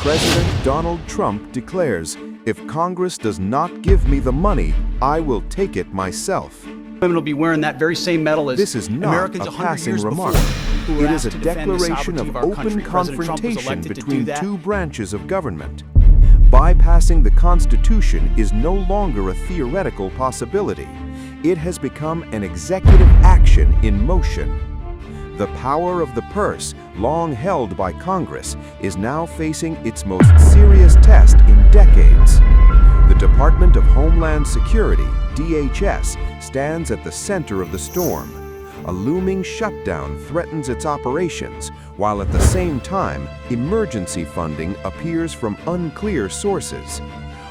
President Donald Trump declares, "If Congress does not give me the money, I will take it myself." Women will be wearing that very same medal as This is not Americans a 100 passing years remark. before, who were It is asked a to defend the declaration sovereignty of our open country. President Trump was confrontation elected to do between that. two branches of government. Bypassing the Constitution is no longer a theoretical possibility. It has become an executive action in motion. The power of the purse, long held by Congress, is now facing its most serious test in decades. The Department of Homeland Security, DHS, stands at the center of the storm. A looming shutdown threatens its operations, while at the same time, emergency funding appears from unclear sources.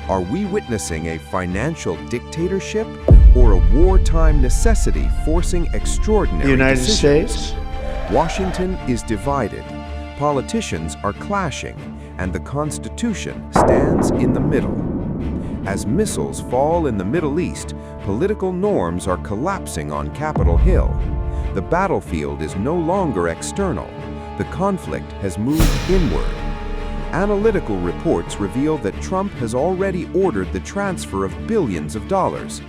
Are we witnessing a financial dictatorship or a wartime necessity forcing extraordinary The United decisions? States. Washington is divided. Politicians are clashing, and the Constitution stands in the middle. As missiles fall in the Middle East, political norms are collapsing on Capitol Hill. The battlefield is no longer external. The conflict has moved inward. Analytical reports reveal that Trump has already ordered the transfer of billions of dollars.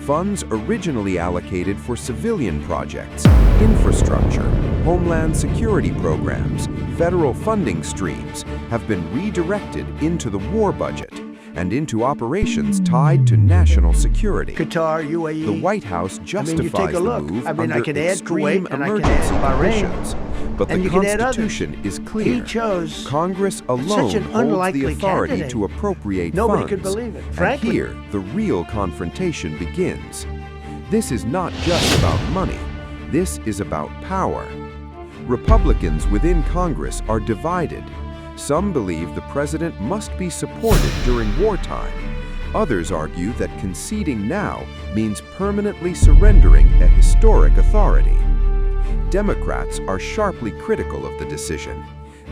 Funds originally allocated for civilian projects, infrastructure, homeland security programs, federal funding streams have been redirected into the war budget and into operations tied to national security. Qatar, UAE. The White House you justifies take a the look. move I mean, I under could add extreme Kuwait and I could emergency add Bahrain. conditions. But And the you could add Constitution others. is clear. He chose Congress alone such an holds the unlikely authority candidate. to appropriate Nobody funds. could believe it. And Frankly. here, the real confrontation begins. This is not just about money. This is about power. Republicans within Congress are divided. Some believe the president must be supported during wartime. Others argue that conceding now means permanently surrendering a historic authority. Democrats are sharply critical of the decision.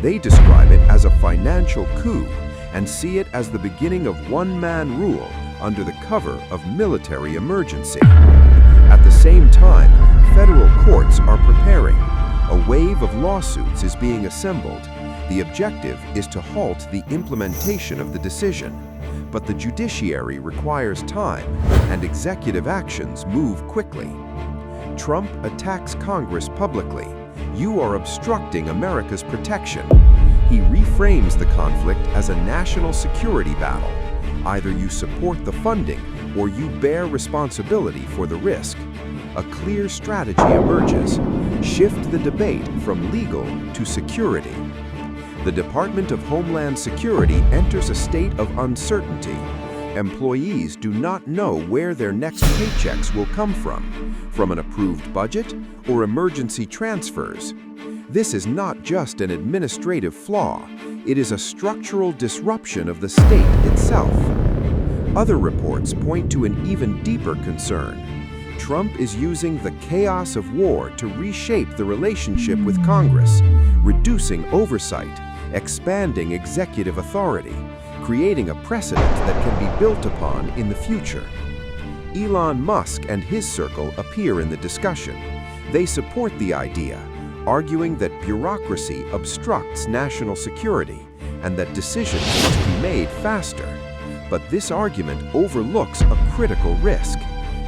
They describe it as a financial coup and see it as the beginning of one-man rule under the cover of military emergency. At the same time, federal courts are preparing. A wave of lawsuits is being assembled. The objective is to halt the implementation of the decision. But the judiciary requires time, and executive actions move quickly. Trump attacks Congress publicly. "You are obstructing America's protection." He reframes the conflict as a national security battle. Either you support the funding or you bear responsibility for the risk. A clear strategy emerges. Shift the debate from legal to security. The Department of Homeland Security enters a state of uncertainty. Employees do not know where their next paychecks will come from an approved budget or emergency transfers. This is not just an administrative flaw, it is a structural disruption of the state itself. Other reports point to an even deeper concern. Trump is using the chaos of war to reshape the relationship with Congress, reducing oversight, expanding executive authority, creating a precedent that can be built upon in the future. Elon Musk and his circle appear in the discussion. They support the idea, arguing that bureaucracy obstructs national security and that decisions must be made faster. But this argument overlooks a critical risk.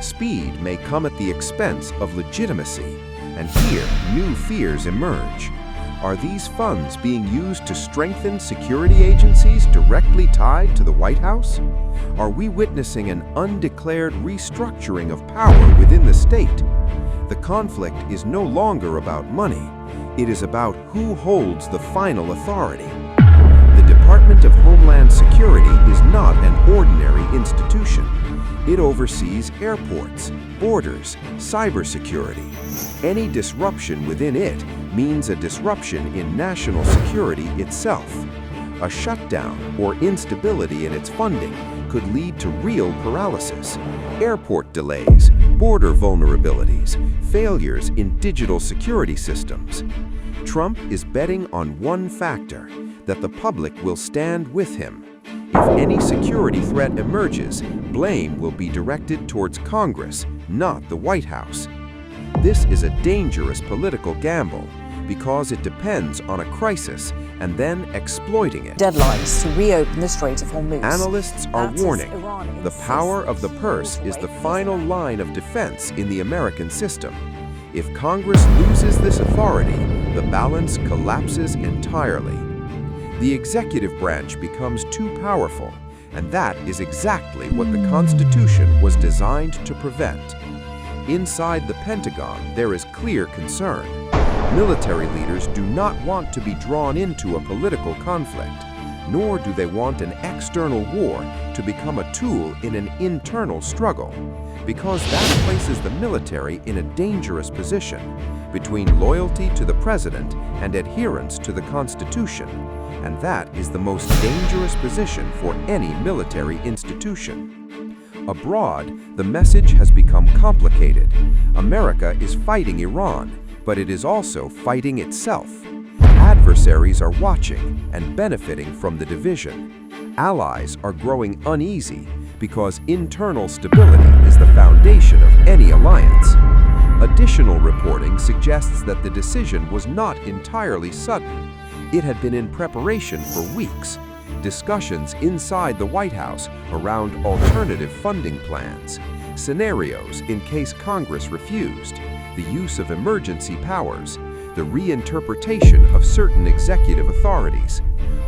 Speed may come at the expense of legitimacy, and here new fears emerge. Are these funds being used to strengthen security agencies directly tied to the White House? Are we witnessing an undeclared restructuring of power within the state? The conflict is no longer about money. It is about who holds the final authority. The Department of Homeland Security is not an ordinary institution. It oversees airports, borders, cybersecurity. Any disruption within it means a disruption in national security itself. A shutdown or instability in its funding could lead to real paralysis, airport delays, border vulnerabilities, failures in digital security systems. Trump is betting on one factor, that the public will stand with him. If any security threat emerges, blame will be directed towards Congress, not the White House. This is a dangerous political gamble, because it depends on a crisis and then exploiting it. Deadlines to reopen the Strait of Hormuz. Analysts are That is warning Iran the insists power of the it purse pulls is away the from final Israel. line of defense in the American system. If Congress loses this authority, the balance collapses entirely. The executive branch becomes too powerful, and that is exactly what the Constitution was designed to prevent. Inside the Pentagon, there is clear concern. Military leaders do not want to be drawn into a political conflict, nor do they want an external war to become a tool in an internal struggle, because that places the military in a dangerous position between loyalty to the president and adherence to the Constitution, and that is the most dangerous position for any military institution. Abroad, the message has become complicated. America is fighting Iran, but it is also fighting itself. Adversaries are watching and benefiting from the division. Allies are growing uneasy because internal stability is the foundation of any alliance. Additional reporting suggests that the decision was not entirely sudden. It had been in preparation for weeks. Discussions inside the White House around alternative funding plans, scenarios in case Congress refused, the use of emergency powers, the reinterpretation of certain executive authorities.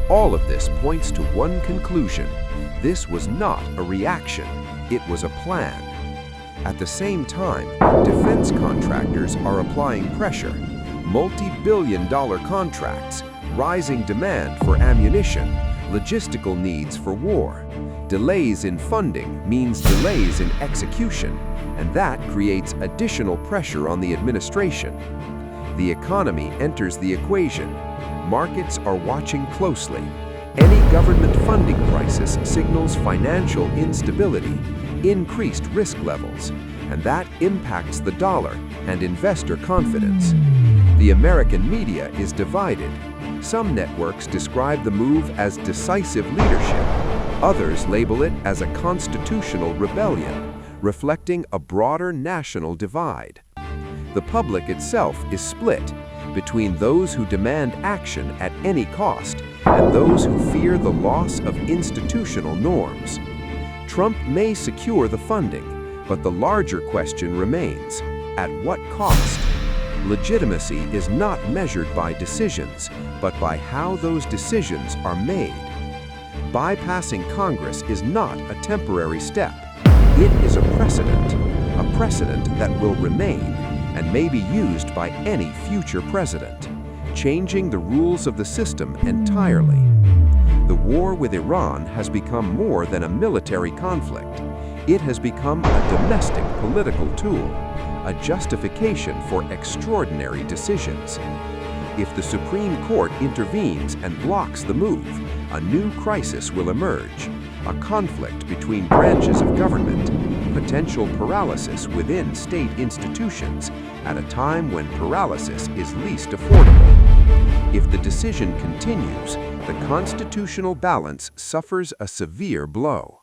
All of this points to one conclusion. This was not a reaction, it was a plan. At the same time, defense contractors are applying pressure. Multi-billion-dollar contracts, rising demand for ammunition, logistical needs for war. Delays in funding means delays in execution, and that creates additional pressure on the administration. The economy enters the equation. Markets are watching closely. Any government funding crisis signals financial instability, increased risk levels, and that impacts the dollar and investor confidence. The American media is divided. Some networks describe the move as decisive leadership. Others label it as a constitutional rebellion, reflecting a broader national divide. The public itself is split between those who demand action at any cost and those who fear the loss of institutional norms. Trump may secure the funding, but the larger question remains: at what cost? Legitimacy is not measured by decisions, but by how those decisions are made. Bypassing Congress is not a temporary step. It is a precedent that will remain and may be used by any future president, changing the rules of the system entirely. The war with Iran has become more than a military conflict. It has become a domestic political tool, a justification for extraordinary decisions. If the Supreme Court intervenes and blocks the move, a new crisis will emerge, a conflict between branches of government, potential paralysis within state institutions at a time when paralysis is least affordable. If the decision continues, the constitutional balance suffers a severe blow.